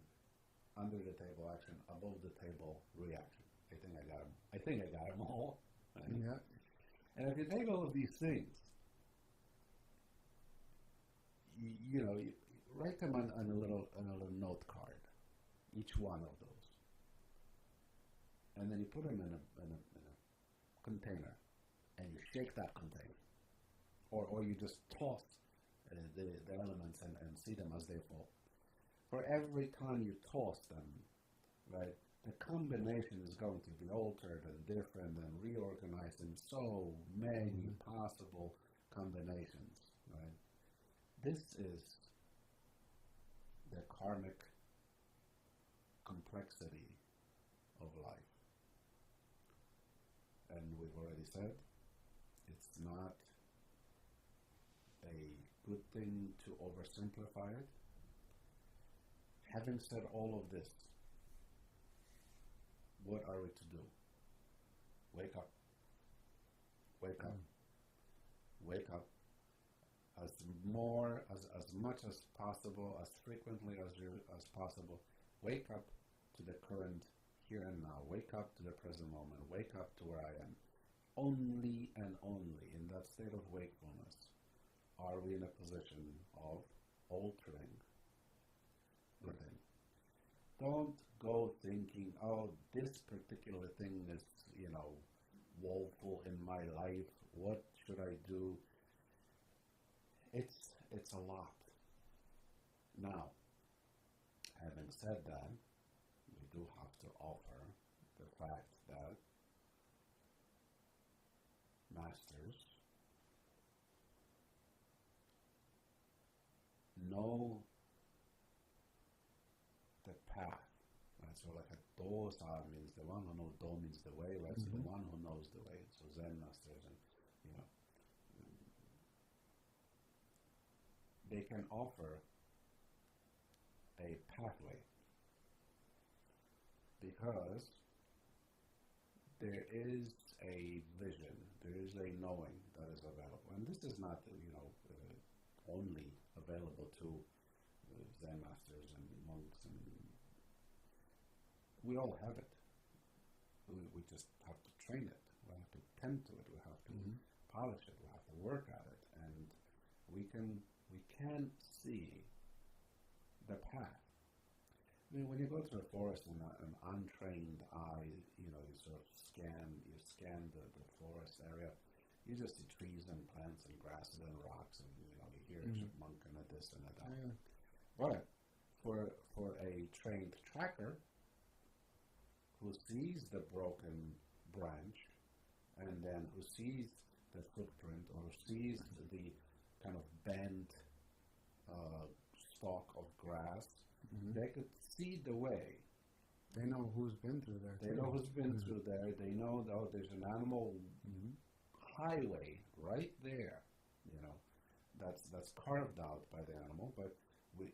under the table action, above the table reaction. I think I got them all. Right? Yeah. And if you take all of these things, you write them on a little note card, each one of those, and then you put them in a container, and you shake that container, or you just toss the elements and see them as they fall. For every time you toss them, right, the combination is going to be altered and different and reorganized in so many possible combinations, right? This is the karmic complexity of life. And we've already said, it's not a good thing to oversimplify it. Having said all of this, what are we to do? Wake up. Wake up. Wake up. As much as possible, as frequently as possible. Wake up to the current here and now. Wake up to the present moment. Wake up to where I am. Only and only in that state of wakefulness are we in a position of altering the thing. Don't go thinking, oh, this particular thing is, woeful in my life. What should I do? It's a lot. Now, having said that, we do have to offer the fact that masters know the path. Right? So like a dosa means the one who knows, do means the way, right? So the one who knows the way. So Zen masters and they can offer a pathway because there is a vision, there is a knowing that is available. And this is not, only available to Zen masters and monks, and we all have it. We just have to train it. We have to tend to it. We have to polish it. We have to work at it, and we can see the path. I mean, when you go to a forest and an untrained eye, you sort of scan the forest area, you just see trees and plants and grasses and rocks, and you hear a chipmunk and a this and a that. Yeah. But for a trained tracker who sees the broken branch and then who sees the footprint or sees the kind of bent stalk of grass, they could see the way. They know who's been through there. They know who's been through there. They know there's an animal highway right there. That's carved out by the animal, but we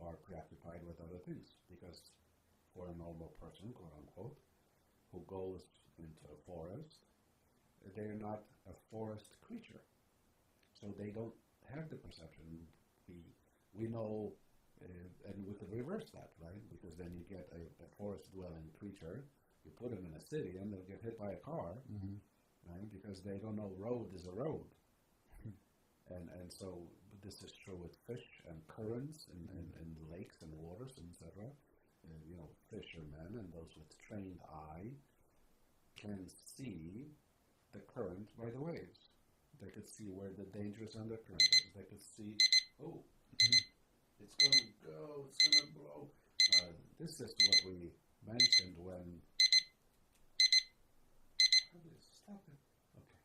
are preoccupied with other things because for a normal person, quote unquote, who goes into a forest, they're not a forest creature, so they don't have the perception. We know. And we could reverse that, right? Because then you get a forest-dwelling creature, you put them in a city, and they'll get hit by a car, right? Because they don't know road is a road. And so this is true with fish and currents and lakes and waters, etc. Fishermen and those with trained eye can see the current by the waves. They could see where the dangerous undercurrent is. They could see, it's going to go, it's going to blow. This is what we mentioned when... How do you stop it? Okay.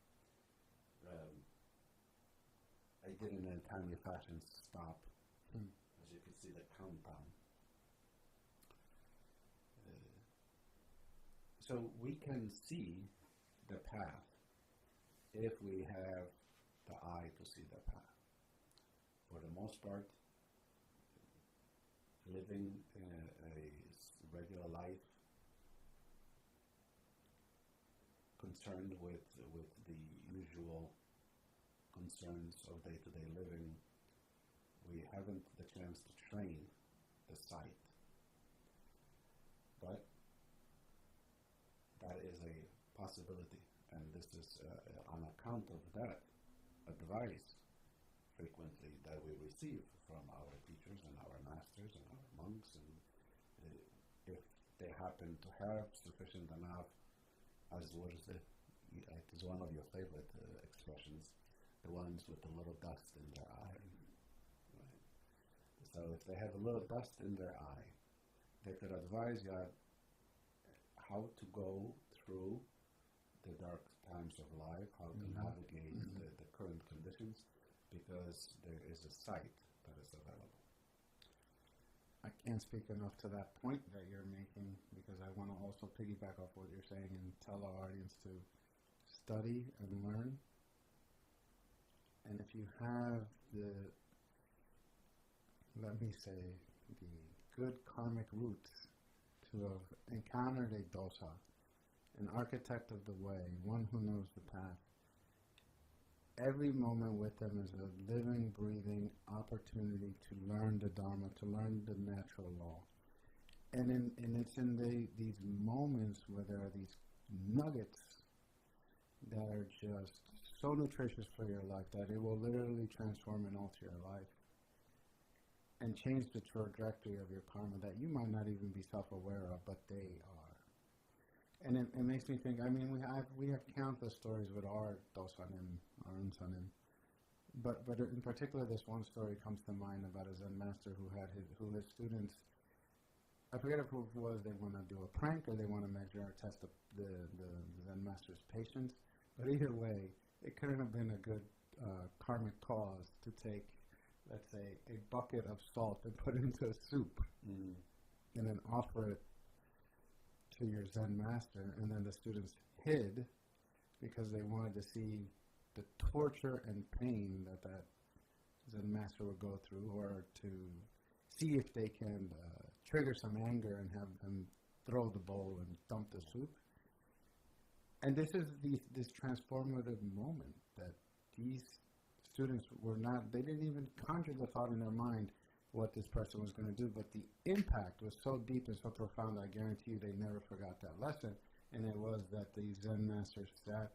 I did in a timely fashion stop, as you can see the countdown. So we can see the path if we have the eye to see the path. For the most part, living a regular life, concerned with the usual concerns of day-to-day living, we haven't the chance to train the sight. But that is a possibility, and this is on account of that advice frequently that we receive from our teachers and our masters and our monks, and if they happen to have sufficient enough, as it is one of your favorite expressions, the ones with a little dust in their eye. Right? So if they have a little dust in their eye, they could advise you how to go through the dark times of life, how to navigate the current conditions, because there is a sight that is available. I can't speak enough to that point that you're making, because I want to also piggyback off what you're saying and tell our audience to study and learn. And if you have the good karmic roots to have encountered a dosa, an architect of the way, one who knows the path, every moment with them is a living, breathing opportunity to learn the Dharma, to learn the natural law. And it's in these moments where there are these nuggets that are just so nutritious for your life that it will literally transform and alter your life and change the trajectory of your karma that you might not even be self-aware of, but they are. And it makes me think, I mean, we have countless stories with our dosanim, our unsanim. But in particular, this one story comes to mind about a Zen master who his students, I forget if it was they want to do a prank or they want to measure or test the Zen master's patience. But either way, it couldn't have been a good karmic cause to take, let's say, a bucket of salt and put it into a soup and then offer it to your Zen master, and then the students hid because they wanted to see the torture and pain that Zen master would go through, or to see if they can trigger some anger and have them throw the bowl and dump the soup. And this is this transformative moment that these students they didn't even conjure the thought in their mind what this person was going to do, but the impact was so deep and so profound that I guarantee you they never forgot that lesson, And it was that the Zen master sat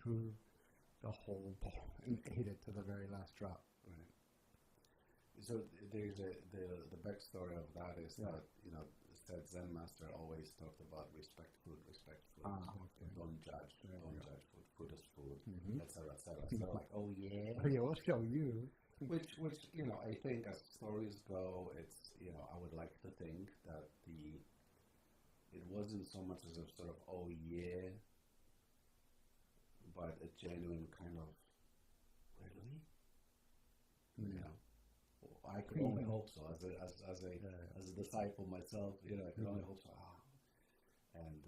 through the whole bowl and ate it to the very last drop. Right. So there's the backstory of that is that, you know, said Zen master always talked about respect food, Okay. don't judge, don't judge food, food is food, Mm-hmm. etc., etc. So like, oh yeah, Oh, yeah, we'll show you. which you know, I think as stories go, it's, you know, I would like to think that it wasn't so much as a sort of oh yeah, but a genuine kind of really, you know. I could only hope so. As a disciple myself, you know, I could only hope so. And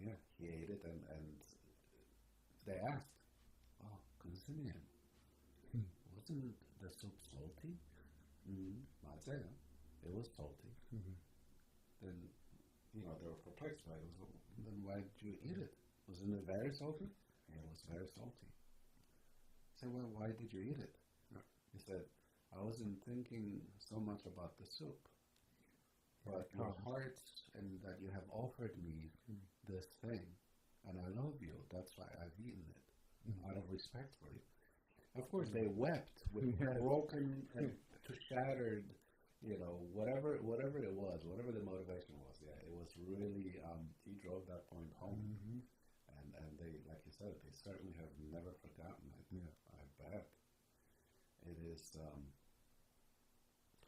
yeah, he ate it, and they asked, "Oh, Kunzinian, wasn't the soup salty?" I'd say it was salty. Then, you know, they were perplexed by it. Then why did you eat it? Wasn't it very salty? Yeah, it was very salty. I said, well, why did you eat it? He said, I wasn't thinking so much about the soup, but your heart and that you have offered me this thing, and I love you. That's why I've eaten it, out of respect for you. Of course, they wept with broken and shattered, you know, whatever it was, whatever the motivation was. Yeah, it was really, he drove that point home. And they, like you said, they certainly have never forgotten it. Yeah. I bet. It is,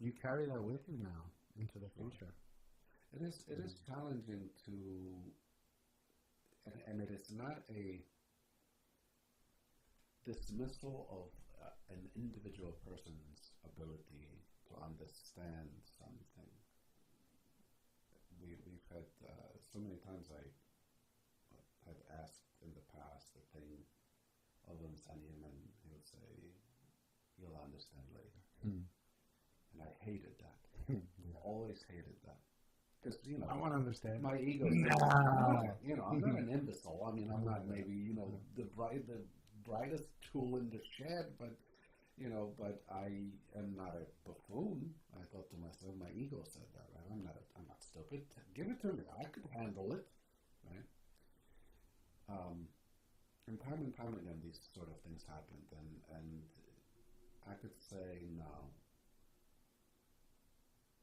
You carry that with you now into the future. It is challenging to, and it is not a dismissal of an individual person's ability to understand something. We've had so many times I had asked in the past the thing of him, and he would say, "You'll understand later." And I hated that. Always hated that. Because, you know, I want to understand. my ego. You know, I'm not an imbecile. I mean, I'm not maybe, you know, the brightest tool in the shed, but, you know, but I am not a buffoon. I thought to myself, my ego said that, right? I'm not stupid. Give it to me. I could handle it, right? And time again, these sort of things happened, and I could say now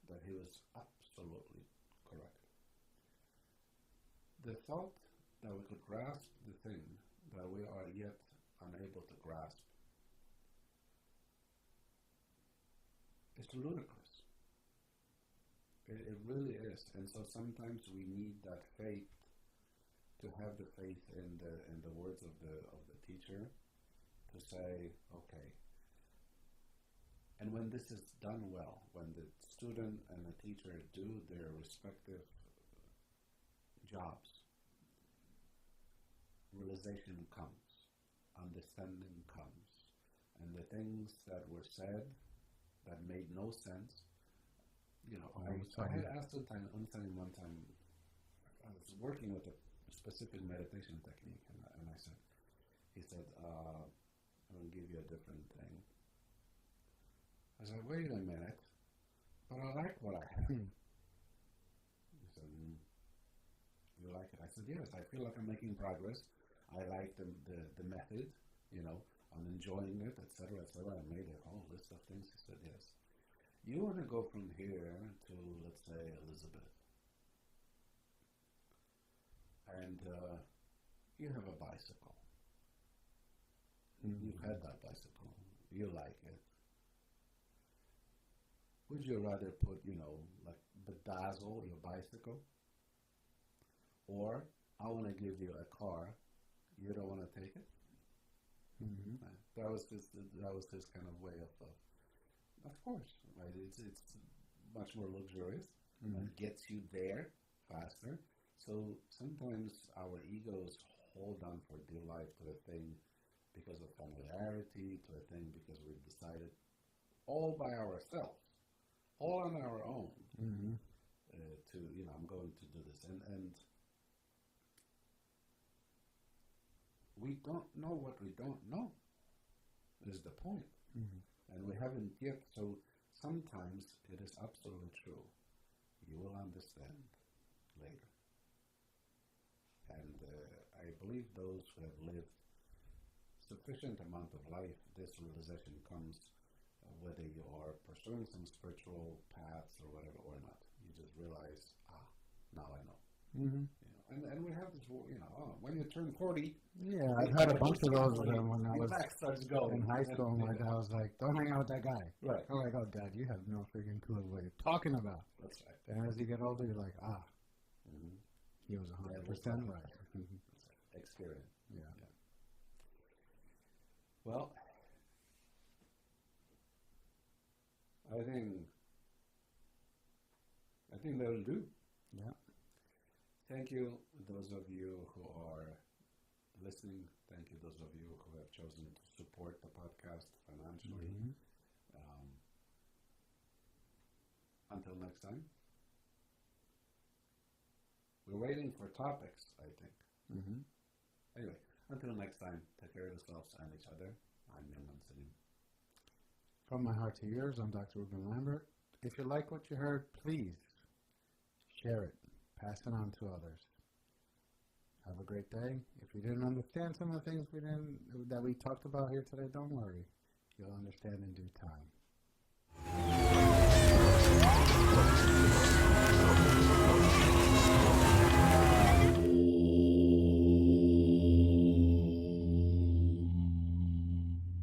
that he was absolutely correct. The thought that we could grasp the thing that we are yet unable to grasp is ludicrous. It really is. And so sometimes we need that faith, to have the faith in the words of the teacher, to say, okay. And when this is done well, when the student and the teacher do their respective jobs, realization comes, understanding comes, and the things that were said that made no sense, you know, I had asked one time, I was working with a specific meditation technique, and he said, I'm going to give you a different thing. I said, wait a minute, but I like what I have. He said, you like it? I said, yes, I feel like I'm making progress. I like the method, you know, I'm enjoying it, etc., etc. I made a whole list of things. He said, yes. You want to go from here to, let's say, Elizabeth. And you have a bicycle. You've had that bicycle. You like it. Would you rather put, you know, like bedazzle your bicycle? Or I want to give you a car. You don't want to take it? That was his kind of way of course, right? It's much more luxurious. It gets you there faster. So sometimes our egos hold on for dear life to a thing because of familiarity, to a thing because we've decided all by ourselves, all on our own, to, you know, I'm going to do this. And we don't know what we don't know, is the point. And we haven't yet, so sometimes it is absolutely true. You will understand later. I believe those who have lived sufficient amount of life, this realization comes whether you are pursuing some spiritual paths or whatever or not. You just realize, now I know. Mm-hmm. And we have this, when you turn 40. Yeah, I've had a bunch of those when I was starts going. in high school. My dad was like, "Don't hang out with that guy." Right. I'm like, "Oh, Dad, you have no freaking clue what you're talking about." That's right. And as you get older, you're like, Mm-hmm. he was 100% right. Experience. Yeah. Well, I think that'll do. Yeah. Thank you, those of you who are listening. Thank you, those of you who have chosen to support the podcast financially. Mm-hmm. Until next time. We're waiting for topics, I think. Mm-hmm. Anyway, until next time, take care of yourselves and each other. I'm Young Salim. From my heart to yours, I'm Dr. Ruben Lambert. If you like what you heard, please share it. Pass it on to others. Have a great day. If you didn't understand some of the things that we talked about here today, don't worry. You'll understand in due time.